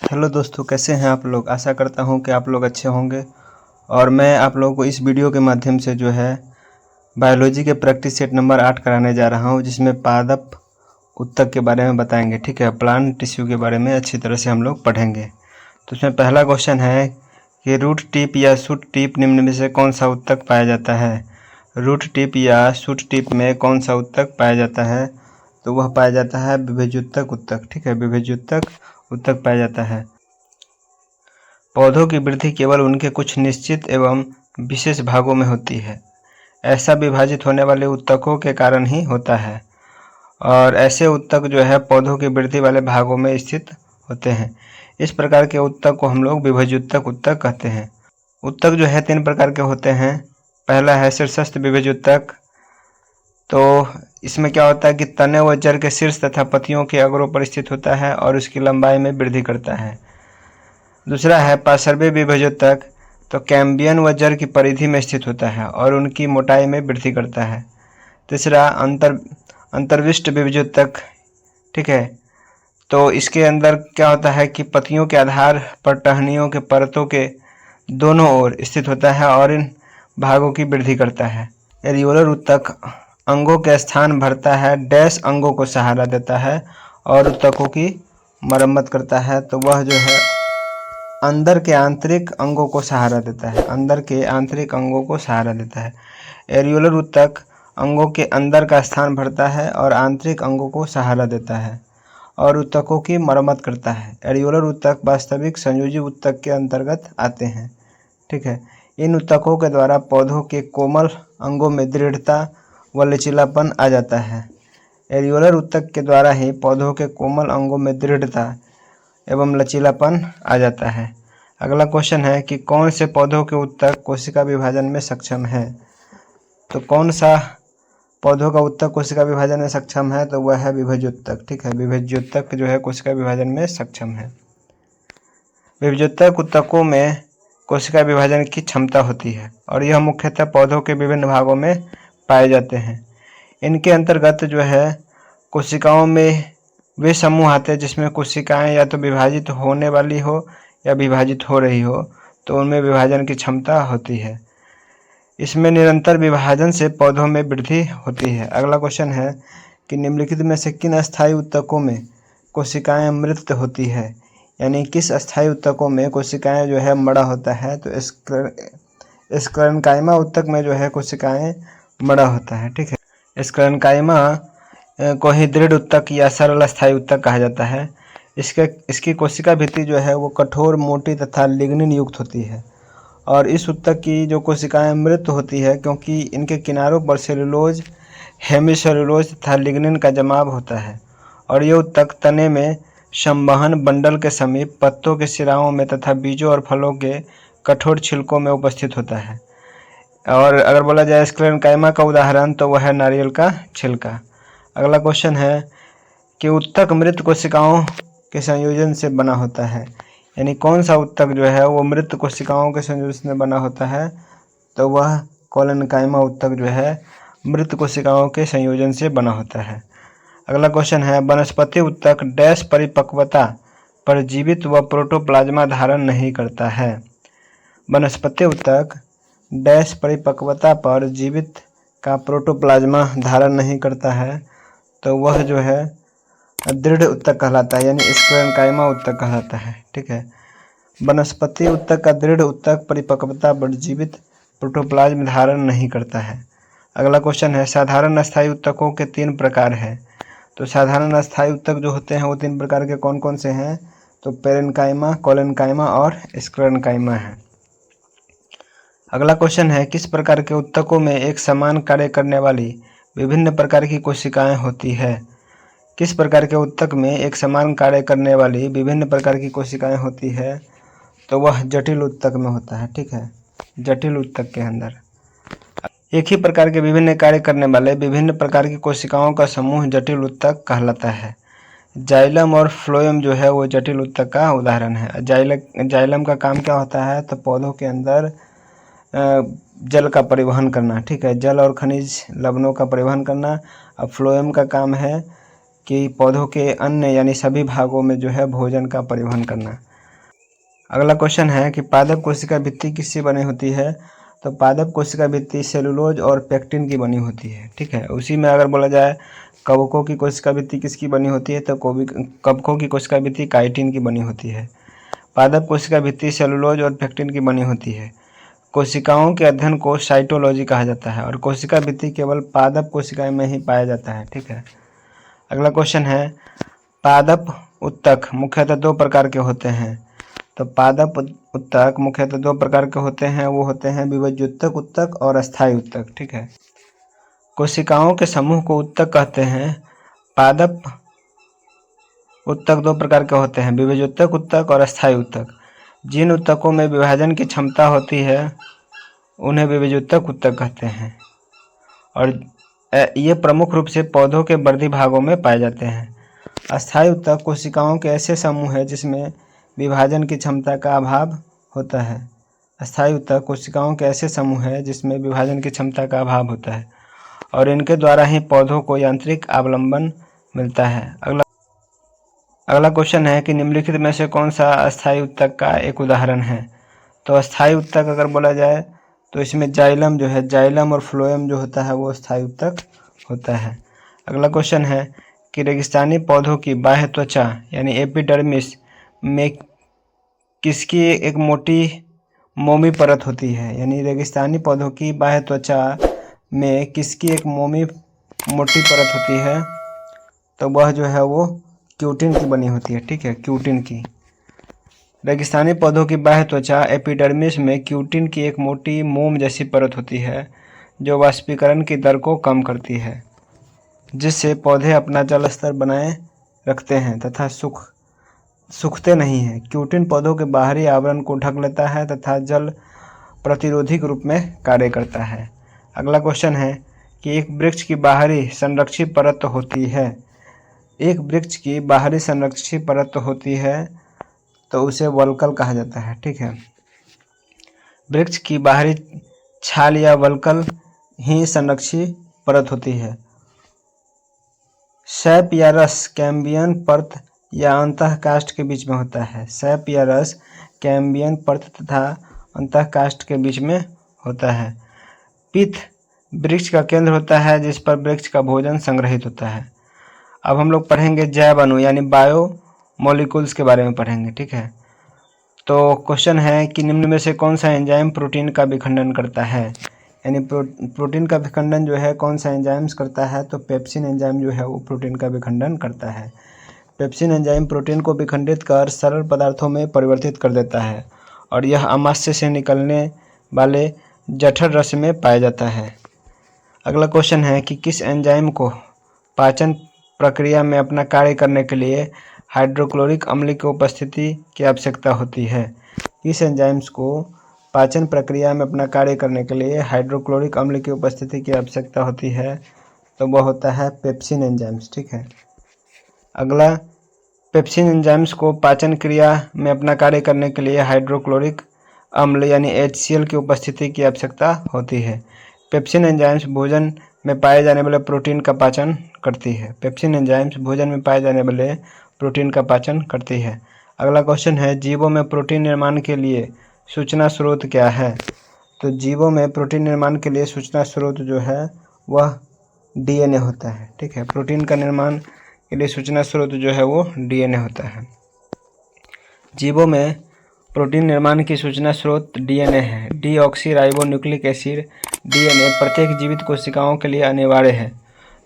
Hello दोस्तों, कैसे हैं आप लोग। आशा करता हूं कि आप लोग अच्छे होंगे। और मैं आप लोगों को इस वीडियो के माध्यम से जो है बायोलॉजी के प्रैक्टिस सेट नंबर 8 कराने जा रहा हूं, जिसमें पादप उत्तक के बारे में बताएंगे। ठीक है, प्लांट टिश्यू के बारे में अच्छी तरह से हम लोग पढ़ेंगे। तो इसमें पहला क्वेश्चन है कि रूट टिप या शूट टिप निम्न में से कौन सा उत्तक पाया जाता है। रूट टिप या शूट टिप में कौन सा उत्तक पाया जाता है, तो वह पाया जाता है विभेज्योतक उत्तक। ठीक है, विभेज्योतक उत्तक पाया जाता है। पौधों की वृद्धि केवल उनके कुछ निश्चित एवं विशेष भागों में होती है। ऐसा विभाजित होने वाले उत्तकों के कारण ही होता है, और ऐसे उत्तक जो है पौधों की वृद्धि वाले भागों में स्थित होते हैं। इस प्रकार के उत्तक को हम लोग विभेज्योतक उत्तक कहते हैं। उत्तक जो है 3 प्रकार के होते हैं। पहला है शीर्षस्थ विभेज्योतक। तो इसमें क्या होता है कि तने व जड़ के शीर्ष तथा पत्तियों के अग्रों पर स्थित होता है और उसकी लंबाई में वृद्धि करता है। दूसरा है पार्श्वीय विभेज्योतक। तो कैम्बियम व जड़ की परिधि में स्थित होता है और उनकी मोटाई में वृद्धि करता है। तीसरा अंतर्विष्ट विभेज्योतक। ठीक है, तो इसके अंदर क्या होता है कि पत्तियों के आधार पर टहनियों के परतों के दोनों ओर स्थित होता है और इन भागों की वृद्धि करता है। एरियोलर उत्तक अंगों के स्थान भरता है, डैश अंगों को सहारा देता है और उत्तकों की मरम्मत करता है। तो वह जो है अंदर के आंतरिक अंगों को सहारा देता है, अंदर के आंतरिक अंगों को सहारा देता है। एरियोलर उत्तक अंगों के अंदर का स्थान भरता है और आंतरिक अंगों को सहारा देता है और उत्तकों की मरम्मत करता है। एरियोलर उत्तक वास्तविक संयोजी उत्तक के अंतर्गत आते हैं। ठीक है, इन उत्तकों के द्वारा पौधों के कोमल अंगों में दृढ़ता व लचीलापन आ जाता है। एरियोलर उत्तक के द्वारा ही पौधों के कोमल अंगों में दृढ़ता एवं लचीलापन आ जाता है। अगला क्वेश्चन है कि कौन से पौधों के उत्तक कोशिका विभाजन में सक्षम है। तो कौन सा पौधों का उत्तक कोशिका विभाजन में सक्षम है, तो वह है विभेज्योतक। ठीक है, विभेज्योतक जो है कोशिका विभाजन में सक्षम है। विभेज्योतक उत्तकों में कोशिका विभाजन की क्षमता होती है और यह मुख्यतः पौधों के विभिन्न भागों में पाए जाते हैं। इनके अंतर्गत जो है कोशिकाओं में वे समूह आते हैं जिसमें कोशिकाएं या तो विभाजित होने वाली हो या विभाजित हो रही हो, तो उनमें विभाजन की क्षमता होती है। इसमें निरंतर विभाजन से पौधों में वृद्धि होती है। अगला क्वेश्चन है कि निम्नलिखित में से किन अस्थायी उत्तकों में कोशिकाएं मृत होती है, यानी किस अस्थायी उत्तकों में कोशिकाएं जो है मड़ा होता है। तो स्क्लेरेन्काइमा उत्तक में जो है कोशिकाएं मड़ा होता है। ठीक है, स्क्लेरेन्काइमा को ही दृढ़ उत्तक या सरल अस्थायी उत्तक कहा जाता है। इसकी कोशिका भित्ति जो है वो कठोर, मोटी तथा लिग्निन युक्त होती है। और इस उत्तक की जो कोशिकाएं मृत होती है क्योंकि इनके किनारों पर सेलुलोज, हेमिसेलुलोज तथा लिग्निन का जमाव होता है। और ये उत्तक तने में संवहन बंडल के समीप, पत्तों के सिराओं में तथा बीजों और फलों के कठोर छिलकों में उपस्थित होता है। और अगर बोला जाए स्क्लेरेन्काइमा का उदाहरण, तो वह है नारियल का छिलका। अगला क्वेश्चन है कि उत्तक मृत कोशिकाओं के संयोजन से बना होता है, यानी कौन सा उत्तक जो है वो मृत कोशिकाओं के संयोजन से बना होता है, तो वह कोलेनकाइमा उत्तक जो है मृत कोशिकाओं के संयोजन से बना होता है। अगला क्वेश्चन है वनस्पति उत्तक डैश परिपक्वता पर जीवित व प्रोटोप्लाज्मा धारण नहीं करता है। वनस्पति उत्तक डैश परिपक्वता पर जीवित का प्रोटोप्लाज्मा धारण नहीं करता है, तो वह जो है दृढ़ उत्तक कहलाता है, यानी स्क्लेरेन्काइमा उत्तक कहलाता है। ठीक है, वनस्पति उत्तक का दृढ़ उत्तक परिपक्वता पर जीवित प्रोटोप्लाज्म धारण नहीं करता है। अगला क्वेश्चन है साधारण अस्थायी उत्तकों के 3 प्रकार हैं। तो साधारण अस्थायी उत्तक जो होते हैं वो 3 प्रकार के कौन कौन से हैं, तो पेरेन्काइमा, कोलेनकाइमा और स्क्लेरेन्काइमा है। अगला क्वेश्चन है किस प्रकार के उत्तकों में एक समान कार्य करने वाली विभिन्न प्रकार की कोशिकाएं होती है। किस प्रकार के उत्तक में एक समान कार्य करने वाली विभिन्न प्रकार की कोशिकाएं होती है, तो वह जटिल उत्तक में होता है। ठीक है, जटिल उत्तक के अंदर एक ही प्रकार के विभिन्न कार्य करने वाले विभिन्न प्रकार की कोशिकाओं का समूह जटिल उत्तक कहलाता है। जाइलम और फ्लोएम जो है वो जटिल उत्तक का उदाहरण है। जाइलम का काम क्या होता है, तो पौधों के अंदर जल का परिवहन करना। ठीक है, जल और खनिज लवणों का परिवहन करना। अब फ्लोएम का काम है कि पौधों के अन्य यानी सभी भागों में जो है भोजन का परिवहन करना। अगला क्वेश्चन है कि पादप कोशिका भित्ति किससे बनी होती है। तो पादप कोशिका भित्ति सेलुलोज और पेक्टिन की बनी होती है। ठीक है, उसी में अगर बोला जाए कवकों की कोशिका भित्ति किसकी बनी होती है, तो कवकों की कोशिका भित्ति काइटिन की बनी होती है। पादप कोशिका भित्ति सेलुलोज और पेक्टिन की बनी होती है। कोशिकाओं के अध्ययन को साइटोलॉजी कहा जाता है और कोशिका भित्ति केवल पादप कोशिकाएं में ही पाया जाता है। ठीक है, अगला क्वेश्चन है पादप उत्तक मुख्यतः दो प्रकार के होते हैं। तो पादप उत्तक मुख्यतः दो प्रकार के होते हैं, वो होते हैं विभज्योत्तक उत्तक और अस्थायी उत्तक। ठीक है, कोशिकाओं के समूह को उत्तक कहते हैं। पादप उत्तक दो प्रकार के होते हैं, विभज्योत्तक उत्तक और अस्थायी उत्तक। जिन उत्तकों में विभाजन की क्षमता होती है उन्हें विभज्योत्तक उत्तक कहते हैं और ये प्रमुख रूप से पौधों के वर्धी भागों में पाए जाते हैं। अस्थायी उत्तक कोशिकाओं के ऐसे समूह हैं जिसमें विभाजन की क्षमता का अभाव होता है। अस्थायी उत्तक कोशिकाओं के ऐसे समूह हैं जिसमें विभाजन की क्षमता का अभाव होता है और इनके द्वारा ही पौधों को यांत्रिक अवलंबन मिलता है। अगला क्वेश्चन है कि निम्नलिखित में से कौन सा अस्थायी उत्तक का एक उदाहरण है। तो अस्थायी उत्तक अगर बोला जाए तो इसमें जाइलम जो है, जाइलम और फ्लोएम जो होता है वो अस्थायी उत्तक होता है। अगला क्वेश्चन है कि रेगिस्तानी पौधों की बाह्य त्वचा यानी एपिडर्मिस में किसकी एक मोटी मोमी परत होती है। यानी रेगिस्तानी पौधों की बाह्य त्वचा में किसकी एक मोटी परत होती है, तो वह जो है वो क्यूटिन की बनी होती है। ठीक है, क्यूटिन की। रेगिस्तानी पौधों की बाह्य त्वचा एपिडर्मिस में क्यूटिन की एक मोटी मोम जैसी परत होती है जो वाष्पीकरण की दर को कम करती है, जिससे पौधे अपना जल स्तर बनाए रखते हैं तथा सूखते नहीं हैं। क्यूटिन पौधों के बाहरी आवरण को ढक लेता है तथा जल प्रतिरोधी के रूप में कार्य करता है। अगला क्वेश्चन है कि एक वृक्ष की बाहरी संरक्षी परत होती है। एक वृक्ष की बाहरी संरक्षी परत होती है तो उसे वल्कल कहा जाता है। ठीक है, वृक्ष की बाहरी छाल या वल्कल ही संरक्षी परत होती है। सैप या रस कैम्बियन परत या अंतःकाष्ठ के बीच में होता है। सैप या रस कैम्बियन परत तथा अंतःकाष्ठ के बीच में होता है। पित्त वृक्ष का केंद्र होता है जिस पर वृक्ष का भोजन संग्रहित होता है। अब हम लोग पढ़ेंगे जैव अणु यानी बायो मॉलिक्यूल्स के बारे में पढ़ेंगे। ठीक है, तो क्वेश्चन है कि निम्न में से कौन सा एंजाइम प्रोटीन का विखंडन करता है। यानी प्रोटीन का विखंडन जो है कौन सा एंजाइम्स करता है, तो पेप्सिन एंजाइम जो है वो प्रोटीन का विखंडन करता है। पेप्सिन एंजाइम प्रोटीन को विखंडित कर सरल पदार्थों में परिवर्तित कर देता है और यह अमाशय से निकलने वाले जठर रस में पाया जाता है। अगला क्वेश्चन है कि किस एंजाइम को पाचन प्रक्रिया में अपना कार्य करने के लिए हाइड्रोक्लोरिक अम्ल की उपस्थिति की आवश्यकता होती है। इस एंजाइम्स को पाचन प्रक्रिया में अपना कार्य करने के लिए हाइड्रोक्लोरिक अम्ल की उपस्थिति की आवश्यकता होती है, तो वह होता है पेप्सिन एंजाइम्स। ठीक है, अगला पेप्सिन एंजाइम्स को पाचन क्रिया में अपना कार्य करने के लिए हाइड्रोक्लोरिक अम्ल यानी HCl की उपस्थिति की आवश्यकता होती है। पेप्सिन एंजाइम्स भोजन में पाए जाने वाले प्रोटीन का पाचन करती है। पेप्सिन एंजाइम्स भोजन में पाए जाने वाले प्रोटीन का पाचन करती है। अगला क्वेश्चन है जीवों में प्रोटीन निर्माण के लिए सूचना स्रोत क्या है। तो जीवों में प्रोटीन निर्माण के लिए सूचना स्रोत जो है वह DNA होता है। ठीक है, प्रोटीन का निर्माण के लिए सूचना स्रोत जो है वो DNA होता है। जीवों में प्रोटीन निर्माण की सूचना स्रोत DNA है। डीऑक्सीराइबोन्यूक्लिक एसिड DNA प्रत्येक जीवित कोशिकाओं के लिए अनिवार्य है,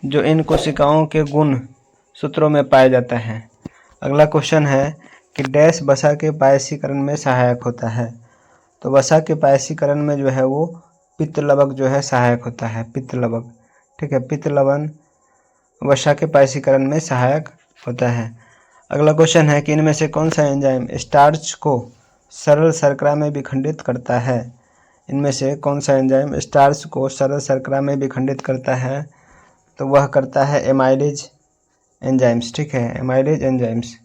जो इन कोशिकाओं के गुण सूत्रों में पाया जाता है। अगला क्वेश्चन है कि डैश वसा के पायसीकरण में सहायक होता है। तो वसा के पायसीकरण में जो है वो पित्त लवक जो है सहायक होता है, पित्त लवक। ठीक है, पित्त लवण वसा के पायसीकरण में सहायक होता है। अगला क्वेश्चन है कि इनमें से कौन सा एंजाइम स्टार्च को सरल शर्करा में विखंडित करता है। इनमें से कौन सा एंजाइम स्टार्च को सरल शर्करा में विखंडित करता है, तो वह करता है एमाइलेज एंजाइम्स। ठीक है, amylase enzymes.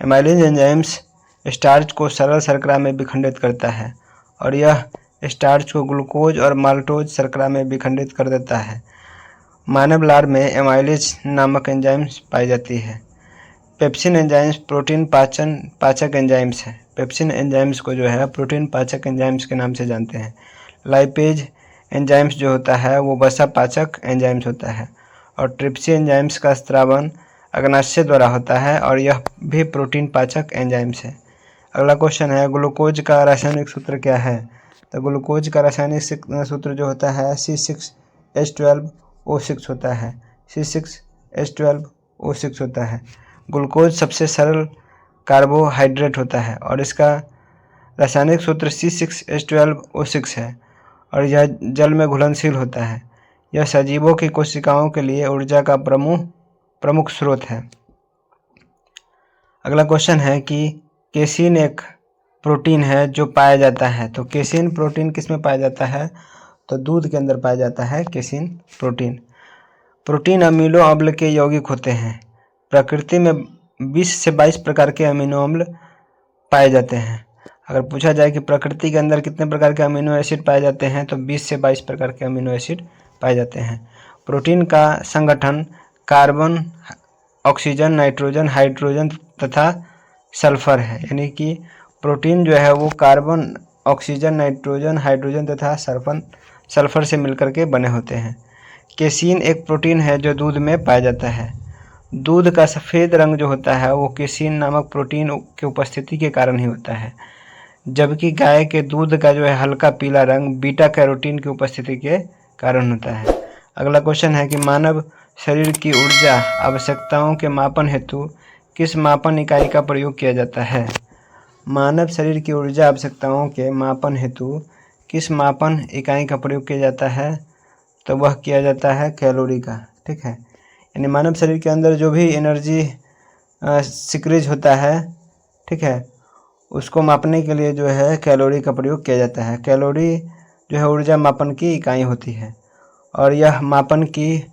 Amylase enzymes starch को सरल शर्करा में विखंडित करता है और यह स्टार्च को ग्लूकोज और माल्टोज शर्करा में विखंडित कर देता है। मानव लार में एमाइलेज नामक एंजाइम्स पाई जाती है। पेप्सिन एंजाइम्स प्रोटीन पाचक एंजाइम्स हैं। पेप्सिन एंजाइम्स को जो है प्रोटीन पाचक एंजाइम्स के नाम से जानते हैं। लाइपेज एंजाइम्स जो होता है वो वसा पाचक एंजाइम्स होता है। और ट्रिप्सी एंजाइम्स का स्त्रावन अग्नाशय द्वारा होता है और यह भी प्रोटीन पाचक एंजाइम्स है। अगला क्वेश्चन है, ग्लूकोज का रासायनिक सूत्र क्या है? तो ग्लूकोज का रासायनिक सूत्र जो होता है C6H12O6 होता है। C6H12O6 होता है। ग्लूकोज सबसे सरल कार्बोहाइड्रेट होता है और इसका रासायनिक सूत्र C6H12O6 है और यह जल में घुलनशील होता है। यह सजीवों की कोशिकाओं के लिए ऊर्जा का प्रमुख स्रोत है। अगला क्वेश्चन है कि केसीन एक प्रोटीन है जो पाया जाता है। तो केसीन प्रोटीन किस में पाया जाता है? तो दूध के अंदर पाया जाता है केसीन प्रोटीन। प्रोटीन अमीनो अम्ल के यौगिक होते हैं। प्रकृति में 20 से 22 प्रकार के अमीनो अम्ल पाए जाते हैं। अगर पूछा जाए कि प्रकृति के अंदर कितने प्रकार के अमीनो एसिड पाए जाते हैं तो 20 से 22 प्रकार के अमीनो एसिड पाए जाते हैं। प्रोटीन का संगठन कार्बन, ऑक्सीजन, नाइट्रोजन, हाइड्रोजन तथा सल्फर है। यानी कि प्रोटीन जो है वो कार्बन, ऑक्सीजन, नाइट्रोजन, हाइड्रोजन तथा सल्फर से मिलकर के बने होते हैं। केसीन एक प्रोटीन है जो दूध में पाया जाता है। दूध का सफ़ेद रंग जो होता है वो केसीन नामक प्रोटीन की उपस्थिति के कारण ही होता है, जबकि गाय के दूध का जो है हल्का पीला रंग बीटा कैरोटीन की उपस्थिति के कारण होता है। अगला क्वेश्चन है कि मानव शरीर की ऊर्जा आवश्यकताओं के मापन हेतु किस मापन इकाई का प्रयोग किया जाता है? मानव शरीर की ऊर्जा आवश्यकताओं के मापन हेतु किस मापन इकाई का प्रयोग किया जाता है? तो वह किया जाता है कैलोरी का। ठीक है, यानी मानव शरीर के अंदर जो भी एनर्जी सिक्रीज होता है, ठीक है, उसको मापने के लिए जो है कैलोरी का प्रयोग किया जाता है। कैलोरी जो है ऊर्जा मापन की इकाई होती है और यह मापन की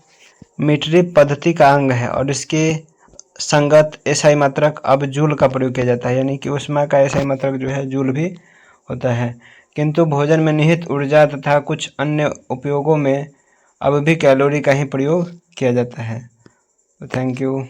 मीट्रिक पद्धति का अंग है और इसके संगत एसआई मात्रक अब जूल का प्रयोग किया जाता है। यानी कि ऊष्मा का एसआई मात्रक जो है जूल भी होता है, किंतु भोजन में निहित ऊर्जा तथा कुछ अन्य उपयोगों में अब भी कैलोरी का ही प्रयोग किया जाता है। तो थैंक यू।